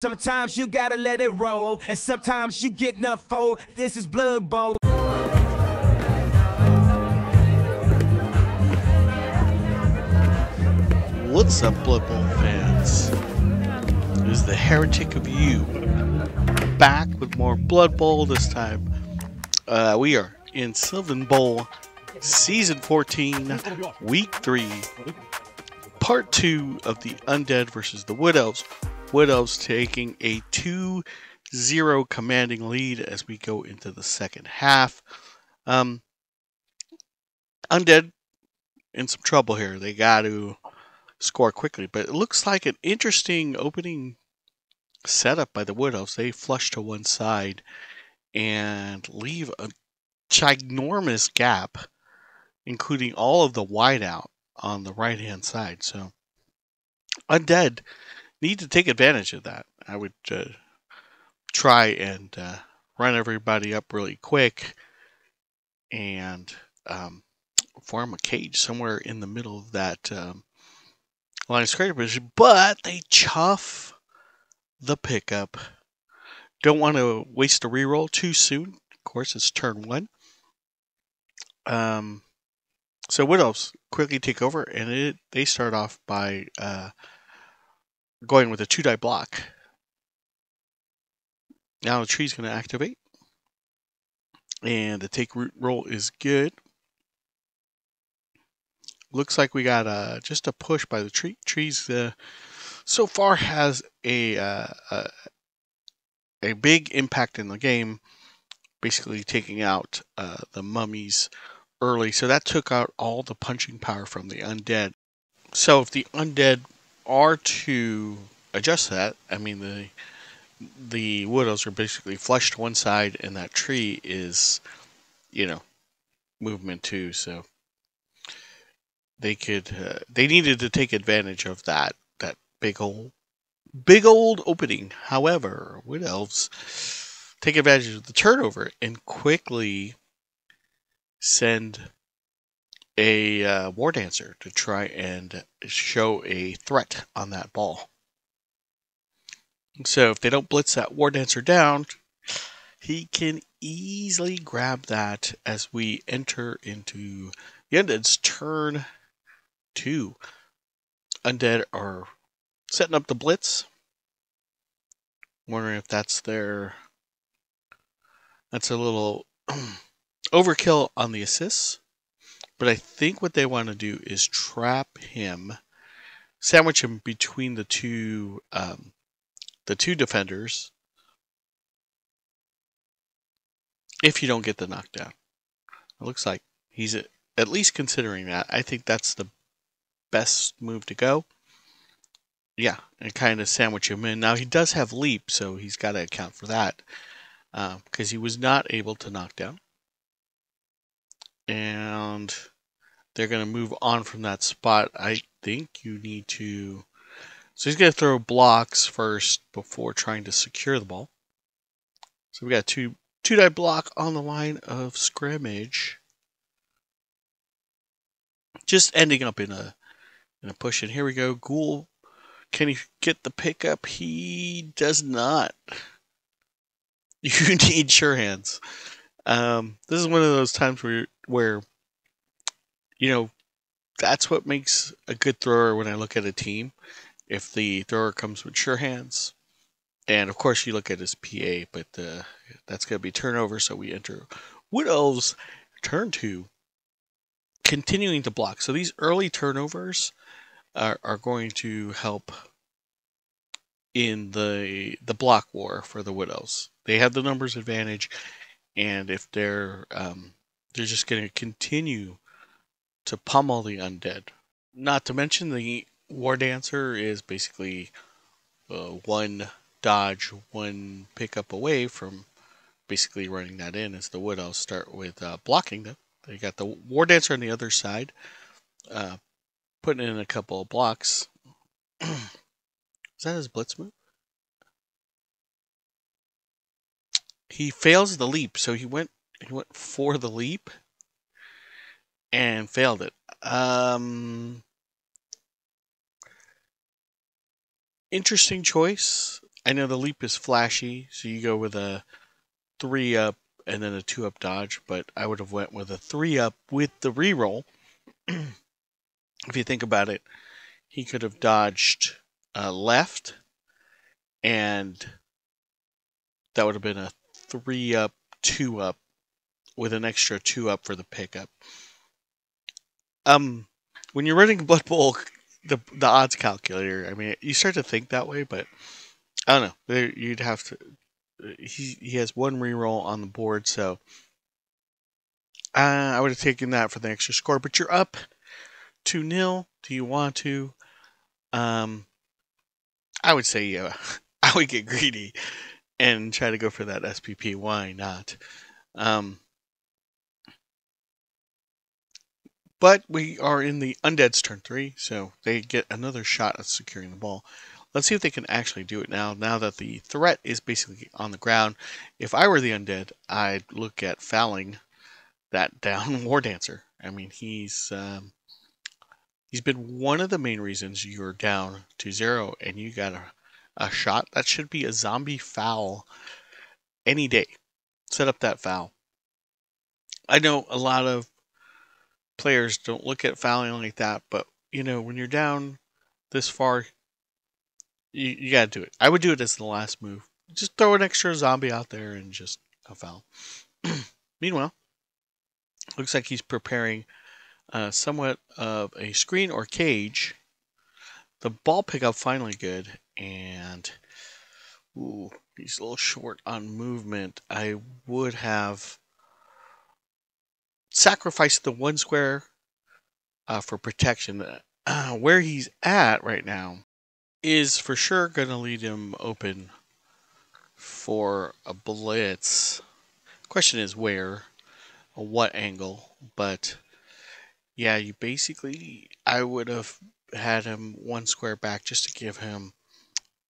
Sometimes you gotta let it roll, and sometimes you get enough fold. This is Blood Bowl. What's up, Blood Bowl fans? It is the Heretic of You back with more Blood Bowl. This time, we are in Sylvan Bowl, Season 14, Week 3, Part 2 of the Undead versus the Wood Elves. Wood Elves taking a 2-0 commanding lead as we go into the second half. Undead in some trouble here. They got to score quickly, but it looks like an interesting opening setup by the Wood Elves. They flush to one side and leave a ginormous gap, including all of the wideout on the right hand side. So Undead need to take advantage of that. I would try and run everybody up really quick and form a cage somewhere in the middle of that line of scrimmage position, but they chuff the pickup. Don't want to waste a reroll too soon. Of course, it's turn 1. So Wood Elves quickly take over, and they start off by going with a 2-die block. Now the tree's going to activate, and the take root roll is good. Looks like we got just a push by the tree. Trees so far has a big impact in the game, basically taking out the mummies early. So that took out all the punching power from the undead. So if the undead are to adjust that, I mean the Wood Elves are basically flushed to one side, and that tree is, movement 2. So they needed to take advantage of that big old opening. However, Wood Elves take advantage of the turnover and quickly send a War Dancer to try and show a threat on that ball. So if they don't blitz that War Dancer down, he can easily grab that as we enter into the Undead's turn 2. Undead are setting up the blitz. Wondering if that's a little overkill on the assists. But I think what they want to do is trap him, sandwich him between the two defenders. If you don't get the knockdown, it looks like he's at least considering that. I think that's the best move to go. Yeah, and kind of sandwich him in. Now he does have leap, so he's got to account for that because he was not able to knock down. And they're going to move on from that spot. I think you need to... So he's going to throw blocks first before trying to secure the ball. So we got two-die block on the line of scrimmage. Just ending up in a push. And here we go. Ghoul, can he get the pickup? He does not. You need sure hands. This is one of those times where that's what makes a good thrower when I look at a team. If the thrower comes with sure hands, and of course you look at his PA, but that's going to be turnover, so we enter Wood Elves turn 2, continuing to block. So these early turnovers are going to help in the block war for the Wood Elves. They have the numbers advantage, and if they're just going to continue to pummel the undead. Not to mention the War Dancer is basically one dodge, one pickup away from basically running that in as the Wood Elves start with blocking them. They got the War Dancer on the other side, putting in a couple of blocks. Is that his blitz move? He fails the leap, so he went for the leap and failed it. Interesting choice. I know the leap is flashy, so you go with a 3 up and then a 2 up dodge, but I would have went with a 3 up with the reroll. If you think about it, he could have dodged left, and that would have been a 3 up, 2 up with an extra 2 up for the pickup. When you're running Blood Bowl, the odds calculator, I mean, you start to think that way, but I don't know. You'd have to. He has one reroll on the board, so I would have taken that for the extra score. But you're up 2-0. Do you want to? I would say I would get greedy and try to go for that SPP. Why not? But we are in the Undead's turn 3, so they get another shot at securing the ball. Let's see if they can actually do it now that the threat is basically on the ground. If I were the Undead, I'd look at fouling that down War Dancer. I mean, he's been one of the main reasons you're down 2-0 and you got a shot. That should be a zombie foul any day. Set up that foul. I know a lot of players don't look at fouling like that, but you know, when you're down this far, you gotta do it. I would do it as the last move. Just throw an extra zombie out there and just a foul. Meanwhile, looks like he's preparing somewhat of a screen or cage. The ball pickup finally good, and ooh, he's a little short on movement. I would have sacrificed the 1 square for protection. Where he's at right now is for sure going to lead him open for a blitz. Question is where, or what angle, but yeah, you basically, I would have had him 1 square back just to give him,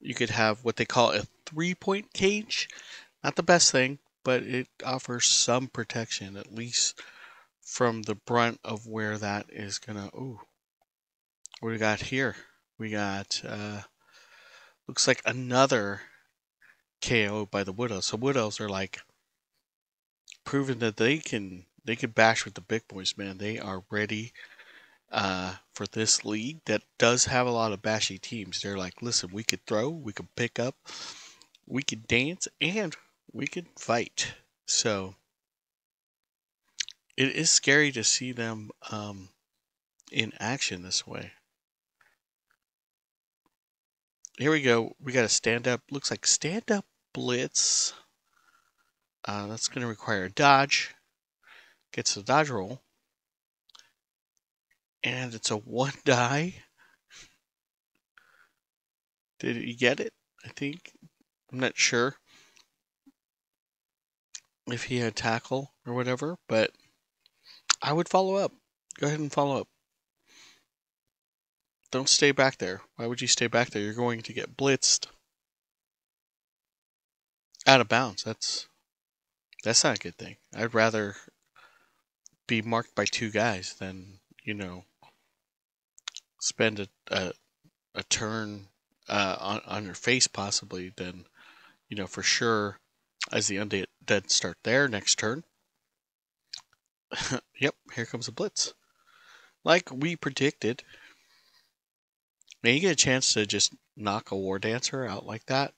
you could have what they call a 3-point cage. Not the best thing, but it offers some protection, at least from the brunt of where that is going to, ooh, what do we got here? We got, looks like another KO by the Wood Elves. So Wood Elves are like proving that they can bash with the big boys, man. They are ready for this league that does have a lot of bashy teams. They're like, listen, we could throw, we could pick up, we could dance, and we could fight. So it is scary to see them in action this way. Here we go. We got a stand-up. Looks like stand-up blitz. That's going to require a dodge. Gets the dodge roll. And it's a 1 die. Did you get it? I think. I'm not sure if he had tackle or whatever, but I would follow up. Go ahead and follow up. Don't stay back there. Why would you stay back there? You're going to get blitzed. Out of bounds. That's not a good thing. I'd rather be marked by 2 guys than, you know, spend a turn on your face possibly than, you know, for sure as the Undead start their next turn. Yep, here comes a blitz. Like we predicted. Man, you get a chance to just knock a War Dancer out like that,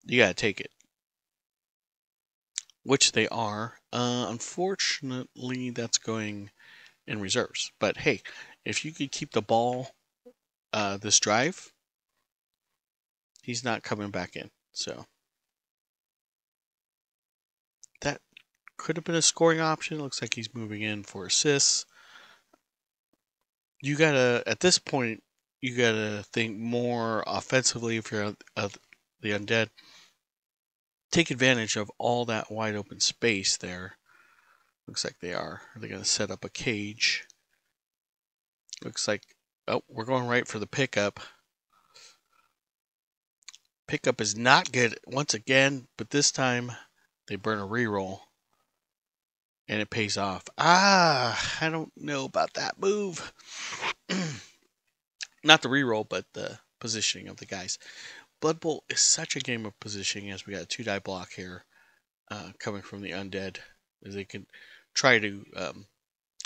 you gotta take it. Which they are. Unfortunately, that's going in reserves. But hey, if you could keep the ball this drive, he's not coming back in. So that could have been a scoring option. Looks like he's moving in for assists. You gotta, at this point, you gotta think more offensively if you're the Undead. Take advantage of all that wide open space there. Looks like they are. Are they going to set up a cage? Looks like, oh, we're going right for the pickup. Pickup is not good once again, but this time they burn a reroll. And it pays off. I don't know about that move. Not the reroll, but the positioning of the guys. Blood Bowl is such a game of positioning, as we got a 2-die block here coming from the Undead, as they can try to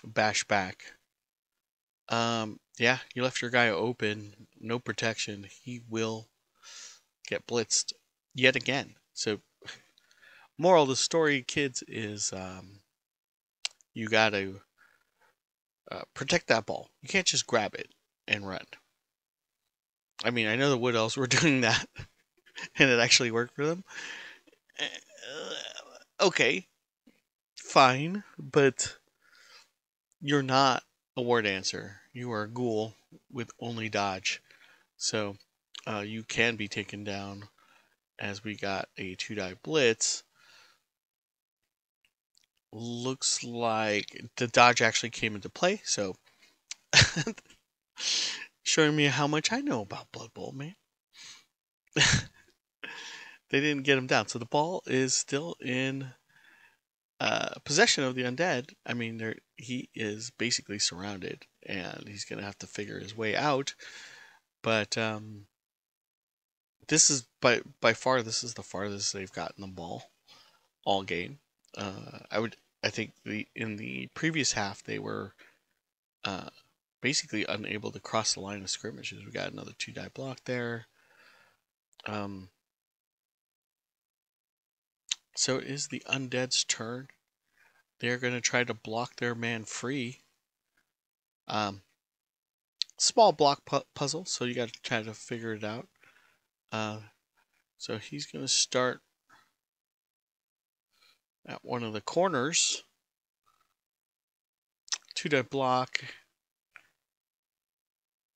bash back. Yeah, you left your guy open, no protection. He will get blitzed yet again. So, moral of the story, kids, is you got to protect that ball. You can't just grab it and run. I mean, I know the Wood Elves were doing that, and it actually worked for them. Okay, fine, but you're not a War Dancer. You are a ghoul with only dodge. So you can be taken down, as we got a 2-die blitz. Looks like the dodge actually came into play, so showing me how much I know about Blood Bowl, man. They didn't get him down, so the ball is still in possession of the Undead. I mean, he is basically surrounded, and he's going to have to figure his way out. But this is by far this is the farthest they've gotten the ball all game. I think in the previous half they were basically unable to cross the line of scrimmage. We got another 2-die block there. So it is the Undead's turn. They're going to try to block their man free. Small block puzzle, so you got to try to figure it out. So he's going to start at one of the corners. 2-die block.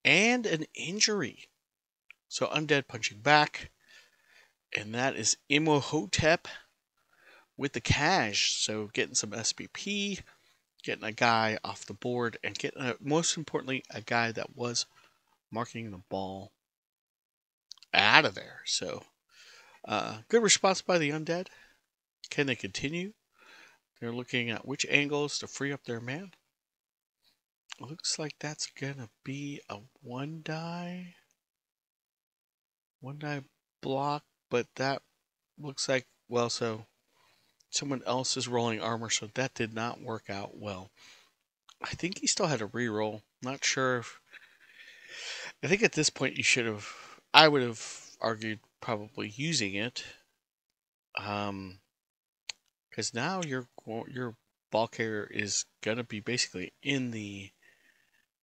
And an injury. So Undead punching back. And that is Imhotep with the cash. So getting some SBP, getting a guy off the board, and getting, most importantly, a guy that was marking the ball out of there. So good response by the Undead. Can they continue? They're looking at which angles to free up their man. Looks like that's gonna be a 1-die block, but that looks like, well, so someone else is rolling armor, so that did not work out well. I think he still had a reroll. Not sure if, I think at this point I would have argued probably using it, because now your ball carrier is gonna be basically in the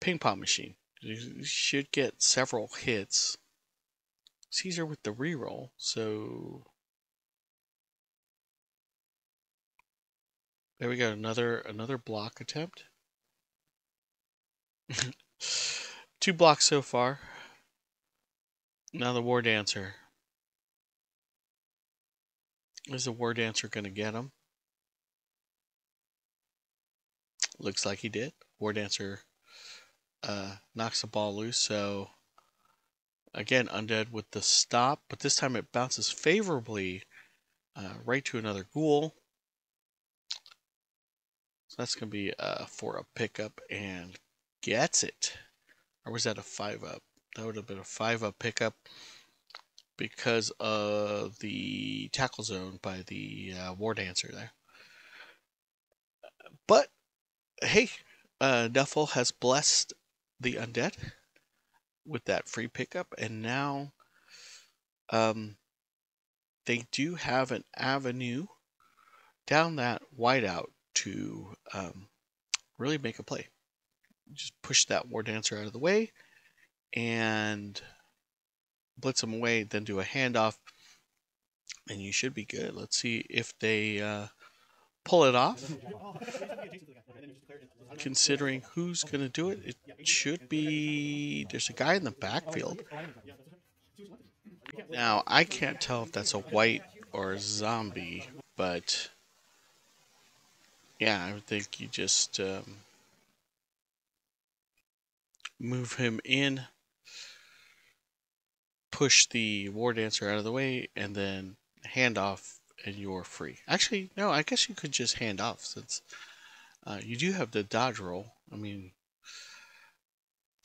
ping pong machine. You should get several hits. Caesar with the reroll, so there we go. Another block attempt. 2 blocks so far. Now the War Dancer. Is the War Dancer going to get him? Looks like he did. War Dancer knocks the ball loose. So again, Undead with the stop, but this time it bounces favorably right to another ghoul. So that's going to be for a pickup, and gets it. Or was that a 5-up? That would have been a 5-up pickup because of the tackle zone by the War Dancer there. But hey, Duffel has blessed the Undead with that free pickup, and now they do have an avenue down that wideout to really make a play. Just push that War Dancer out of the way and blitz him away, then do a handoff, and you should be good. Let's see if they pull it off. Considering who's going to do it, it should be, there's a guy in the backfield. Now, I can't tell if that's a white or a zombie, but yeah, I would think you just move him in, push the War Dancer out of the way, and then hand off, and you're free. Actually, no, I guess you could just hand off, since you do have the dodge roll. I mean,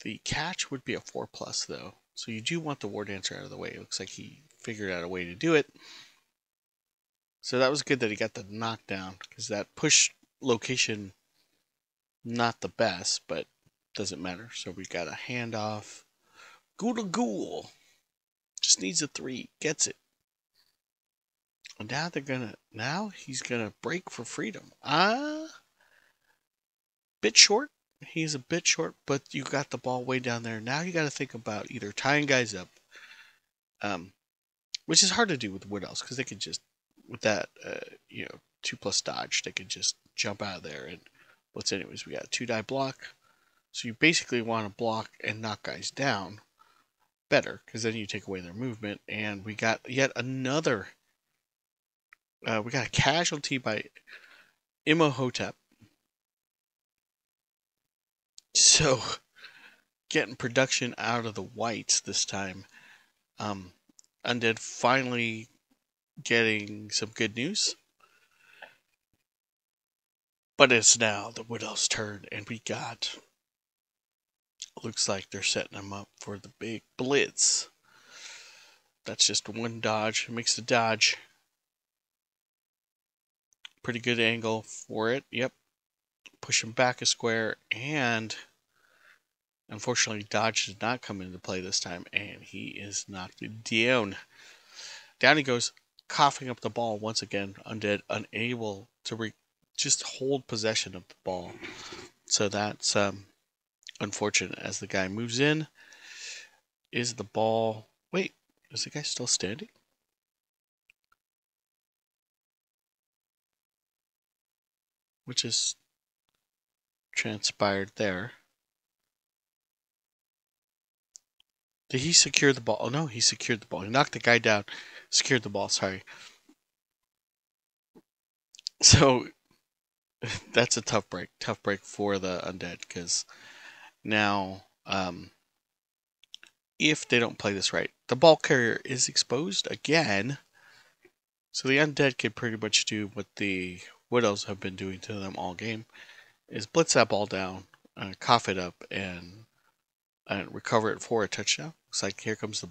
the catch would be a 4+ though, So you do want the War Dancer out of the way. It looks like he figured out a way to do it. So that was good that he got the knockdown, because that push location, not the best, but doesn't matter. So we got a handoff. Ghoul. Just needs a 3. Gets it. And now he's gonna break for freedom. Bit short. He's a bit short, but you got the ball way down there. Now you got to think about either tying guys up, which is hard to do with Wood Elves, because they could just, with that 2+ dodge, they could just jump out of there. And what's anyways, we got a 2-die block. So you basically want to block and knock guys down better, because then you take away their movement. And we got yet another. We got a casualty by Imhotep. So, getting production out of the whites this time. Undead finally getting some good news. But it's now the Wood Elves' turn, and we got... Looks like they're setting them up for the big blitz. That's just one dodge. Makes the dodge. Pretty good angle for it. Yep. Push him back a square, and unfortunately dodge did not come into play this time, and he is knocked down. Down he goes, coughing up the ball once again. Undead unable to just hold possession of the ball. So that's unfortunate. As the guy moves in, is the ball... Wait, is the guy still standing? Which is transpired there. Did he secure the ball? Oh no, he secured the ball. He knocked the guy down, secured the ball, sorry. So that's a tough break for the Undead, because now if they don't play this right, the ball carrier is exposed again. So the Undead can pretty much do what the Wood Elves have been doing to them all game, is blitz that ball down, cough it up, and recover it for a touchdown. Looks like here comes the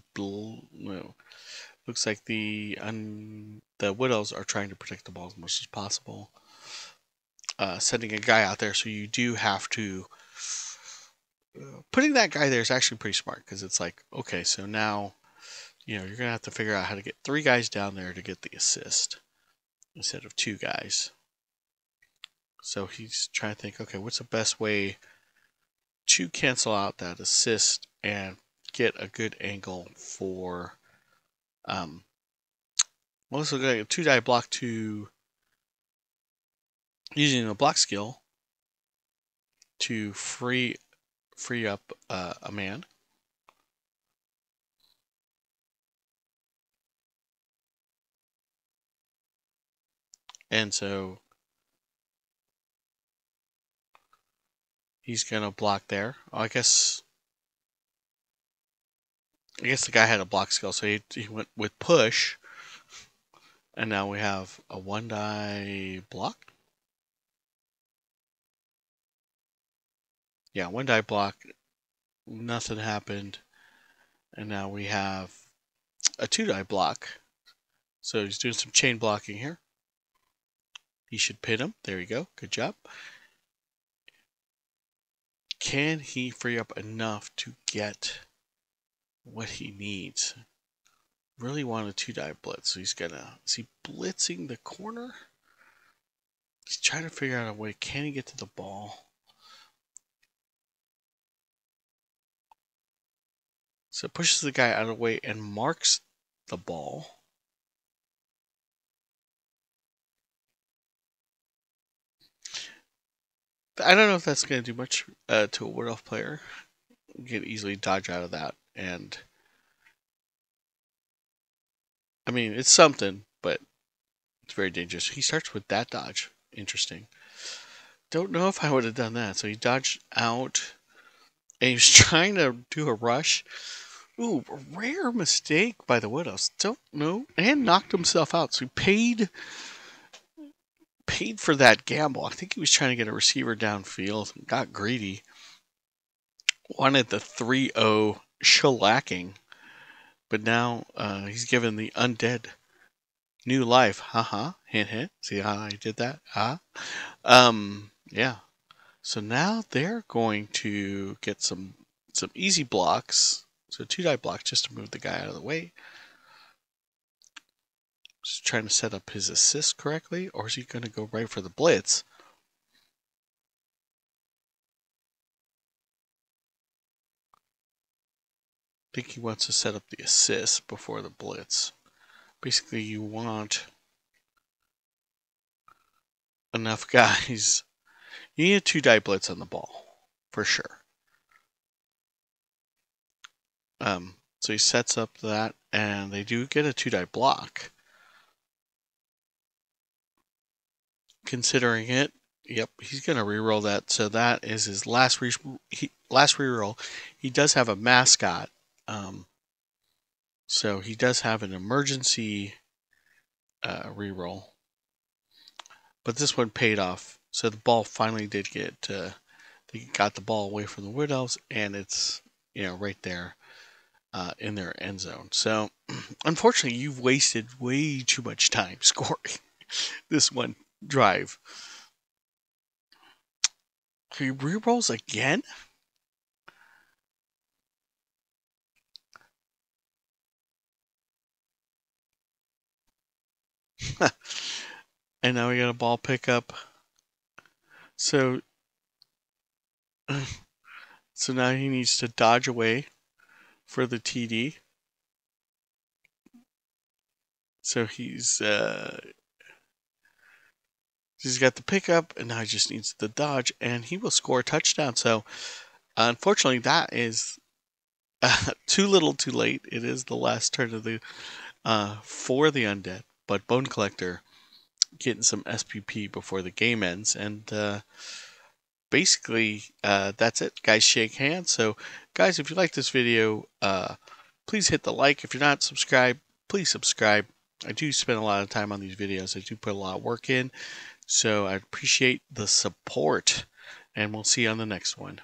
looks like the Wood Elves are trying to protect the ball as much as possible. Sending a guy out there, so you do have to... putting that guy there is actually pretty smart, because it's like, okay, so now you're going to have to figure out how to get 3 guys down there to get the assist instead of 2 guys. So he's trying to think, okay, what's the best way to cancel out that assist and get a good angle for... well, let's look at a 2-die block to... using a block skill to free up a man. And so he's gonna block there. Oh, I guess the guy had a block skill, so he went with push. And now we have a 1-die block. Yeah, 1-die block. Nothing happened. And now we have a 2-die block. So he's doing some chain blocking here. He should pin him. There you go. Good job. Can he free up enough to get what he needs? Really want a 2-die blitz. So he's gonna... Is he blitzing the corner? He's trying to figure out a way. Can he get to the ball? So pushes the guy out of the way and marks the ball. I don't know if that's going to do much to a Wood Elf player. You can easily dodge out of that. And I mean, it's something, but it's very dangerous. He starts with that dodge. Interesting. Don't know if I would have done that. So he dodged out. And he was trying to do a rush. Ooh, rare mistake by the Wood Elves. Don't know. And knocked himself out. So he paid for that gamble. I think he was trying to get a receiver downfield and got greedy. Wanted the 3-0 shellacking. But now he's given the undead new life. Haha. Hint hint. See how I did that? Yeah. So now they're going to get some easy blocks. So 2-die blocks just to move the guy out of the way. Just trying to set up his assist correctly, or is he going to go right for the blitz? I think he wants to set up the assist before the blitz. Basically, you want enough guys. You need a 2-die blitz on the ball, for sure. So he sets up that, and they do get a 2-die block. Considering it, yep, he's going to reroll that. So that is his last reroll. He does have a mascot. So he does have an emergency reroll. But this one paid off. So the ball finally did get, they got the ball away from the Wood Elves, and it's, right there in their end zone. So unfortunately, you've wasted way too much time scoring this one drive. He rerolls again? And now we got a ball pickup. So now he needs to dodge away for the TD. So he's got the pickup, and now he just needs the dodge, and he will score a touchdown. So unfortunately, that is too little, too late. It is the last turn of the for the Undead, but Bone Collector getting some SPP before the game ends, and basically that's it. Guys, shake hands. So guys, if you like this video, please hit the like. If you're not subscribed, please subscribe. I do spend a lot of time on these videos. I do put a lot of work in, so I appreciate the support, and we'll see you on the next one.